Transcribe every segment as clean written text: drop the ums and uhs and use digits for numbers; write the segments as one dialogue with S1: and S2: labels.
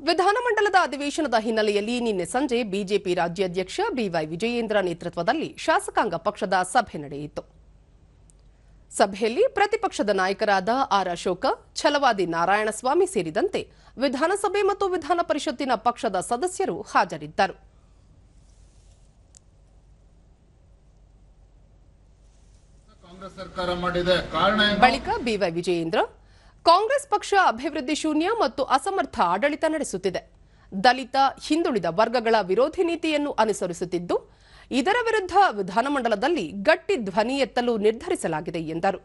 S1: ವಿಧಾನಮಂಡಲದ ಅಧಿವೇಶನದ ಹಿನ್ನೆಲೆಯಲ್ಲಿ ನಿನ್ನೆ ಸಂಜೆ ಬಿಜೆಪಿ ರಾಜ್ಯಾಧ್ಯಕ್ಷ ಬಿವೈ ವಿಜಯೇಂದ್ರ ನೇತೃತ್ವದಲ್ಲಿ ಶಾಸಕಾಂಗ ಪಕ್ಷದ ಸಭೆ ನಡೆಯಿತು. ಸಭೆಯಲ್ಲಿ ಪ್ರತಿಪಕ್ಷದ ನಾಯಕರಾದ ಆರ್ ಅಶೋಕ, ಛಲವಾದಿ ನಾರಾಯಣಸ್ವಾಮಿ ಸೇರಿದಂತೆ ವಿಧಾನಸಭೆ ಮತ್ತು ವಿಧಾನ ಪರಿಷತ್ತಿನ ಪಕ್ಷದ ಸದಸ್ಯರು ಹಾಜರಿದ್ದರು. ಬಳಿಕ ಬಿವೈ ವಿಜಯೇಂದ್ರ, ಕಾಂಗ್ರೆಸ್ ಪಕ್ಷ ಅಭಿವೃದ್ಧಿ ಶೂನ್ಯ ಮತ್ತು ಅಸಮರ್ಥ ಆಡಳಿತ ನಡೆಸುತ್ತಿದೆ, ದಲಿತ ಹಿಂದುಳಿದ ವರ್ಗಗಳ ವಿರೋಧಿ ನೀತಿಯನ್ನು ಅನುಸರಿಸುತ್ತಿದ್ದು, ಇದರ ವಿರುದ್ಧ ವಿಧಾನಮಂಡಲದಲ್ಲಿ ಗಟ್ಟಿ ಧ್ವನಿ ಎತ್ತಲು ನಿರ್ಧರಿಸಲಾಗಿದೆ ಎಂದರು.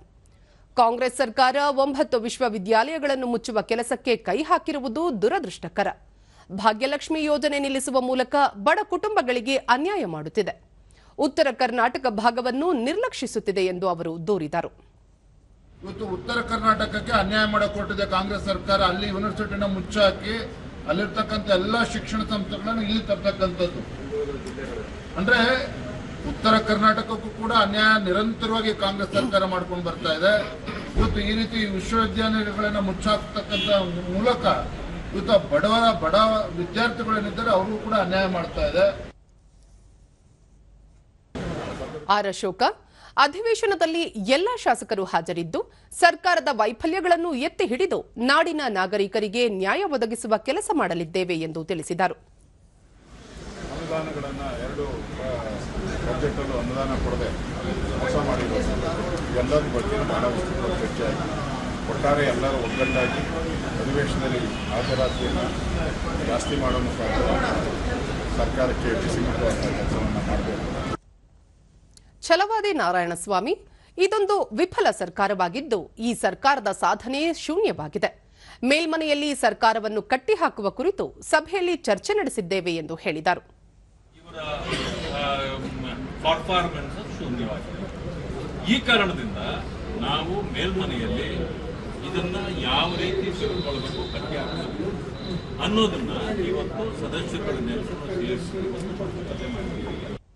S1: ಕಾಂಗ್ರೆಸ್ ಸರ್ಕಾರ 9 ವಿಶ್ವವಿದ್ಯಾಲಯಗಳನ್ನು ಮುಚ್ಚುವ ಕೆಲಸಕ್ಕೆ ಕೈ ಹಾಕಿರುವುದು ದುರದೃಷ್ಟಕರ. ಭಾಗ್ಯಲಕ್ಷ್ಮಿ ಯೋಜನೆ ನಿಲ್ಲಿಸುವ ಮೂಲಕ ಬಡ ಕುಟುಂಬಗಳಿಗೆ ಅನ್ಯಾಯ ಮಾಡುತ್ತಿದೆ. ಉತ್ತರ ಕರ್ನಾಟಕ ಭಾಗವನ್ನು ನಿರ್ಲಕ್ಷಿಸುತ್ತಿದೆ ಎಂದು ಅವರು ದೂರಿದರು.
S2: ಇವತ್ತು ಉತ್ತರ ಕರ್ನಾಟಕಕ್ಕೆ ಅನ್ಯಾಯ ಮಾಡಿಕೊಟ್ಟಿದೆ ಕಾಂಗ್ರೆಸ್ ಸರ್ಕಾರ. ಅಲ್ಲಿ ಯೂನಿವರ್ಸಿಟಿನ ಮುಚ್ಚಾಕಿ ಅಲ್ಲಿರ್ತಕ್ಕಂಥ ಎಲ್ಲ ಶಿಕ್ಷಣ ಸಂಸ್ಥೆಗಳನ್ನು ಇಲ್ಲಿ ತರ್ತಕ್ಕಂಥದ್ದು. ಅಂದ್ರೆ ಉತ್ತರ ಕರ್ನಾಟಕಕ್ಕೂ ಕೂಡ ಅನ್ಯಾಯ ನಿರಂತರವಾಗಿ ಕಾಂಗ್ರೆಸ್ ಸರ್ಕಾರ ಮಾಡ್ಕೊಂಡು ಬರ್ತಾ ಇದೆ. ಇವತ್ತು ಈ ರೀತಿ ವಿಶ್ವವಿದ್ಯಾನಿಲಯಗಳನ್ನ ಮುಚ್ಚಾಕ್ತಕ್ಕಂಥ ಮೂಲಕ ಇವತ್ತು ಬಡ ವಿದ್ಯಾರ್ಥಿಗಳೇನಿದ್ದಾರೆ ಅವ್ರಿಗೂ ಕೂಡ ಅನ್ಯಾಯ ಮಾಡ್ತಾ ಇದೆ.
S1: ಆರ್ ಅಶೋಕ, ಅಧಿವೇಶನದಲ್ಲಿ ಎಲ್ಲ ಶಾಸಕರು ಹಾಜರಿದ್ದು ಸರ್ಕಾರದ ವೈಫಲ್ಯಗಳನ್ನು ಎತ್ತಿ ಹಿಡಿದು ನಾಡಿನ ನಾಗರಿಕರಿಗೆ ನ್ಯಾಯ ಒದಗಿಸುವ ಕೆಲಸ ಮಾಡಲಿದ್ದೇವೆ ಎಂದು ತಿಳಿಸಿದರು.
S3: ಅನುದಾನಗಳನ್ನು 2 ಬಜೆಟಲ್ಲೂ ಅನುದಾನ ಕೊಡದೆ ಮೋಸ ಮಾಡಿರೋದು ಎಲ್ಲರ ಬಗ್ಗೆ ಬಹಳ ವಿಸ್ತೃತ ಚರ್ಚೆಯಾಗಿ ಒಟ್ಟಾರೆ ಎಲ್ಲರೂ ಒಗ್ಗಟ್ಟಾಗಿ ಅಧಿವೇಶನದಲ್ಲಿ ಹಾಜರಾತಿಯನ್ನು ಜಾಸ್ತಿ ಮಾಡೋ ಮುಖಾಂತರ ಸರ್ಕಾರಕ್ಕೆ ಬಿಸಿ ಮುಟ್ಟುವಂಥ ಕೆಲಸವನ್ನು ಮಾಡಬೇಕು.
S1: ಛಲವಾದಿ ನಾರಾಯಣಸ್ವಾಮಿ, ಇದೊಂದು ವಿಫಲ ಸರ್ಕಾರವಾಗಿದ್ದು ಈ ಸರ್ಕಾರದ ಸಾಧನೆ ಶೂನ್ಯವಾಗಿದೆ. ಮೇಲ್ಮನೆಯಲ್ಲಿ ಸರ್ಕಾರವನ್ನು ಕಟ್ಟಿಹಾಕುವ ಕುರಿತು ಸಭೆಯಲ್ಲಿ ಚರ್ಚೆ ನಡೆಸಿದ್ದೇವೆ ಎಂದು ಹೇಳಿದರು.
S4: ಈ ಕಾರಣದಿಂದ ನಾವು ಮೇಲ್ಮನೆಯಲ್ಲಿ ಇದನ್ನ ಯಾವ ರೀತಿ ತೆಗೆದುಕೊಳ್ಳಬೇಕು, ಕಟ್ಟಿ ಹಾಕಬೇಕು ಅನ್ನೋದನ್ನ ಇವತ್ತು ಸದಸ್ಯರುಗಳ ನೇತೃತ್ವದಲ್ಲಿ ಸೇರಿಸಿ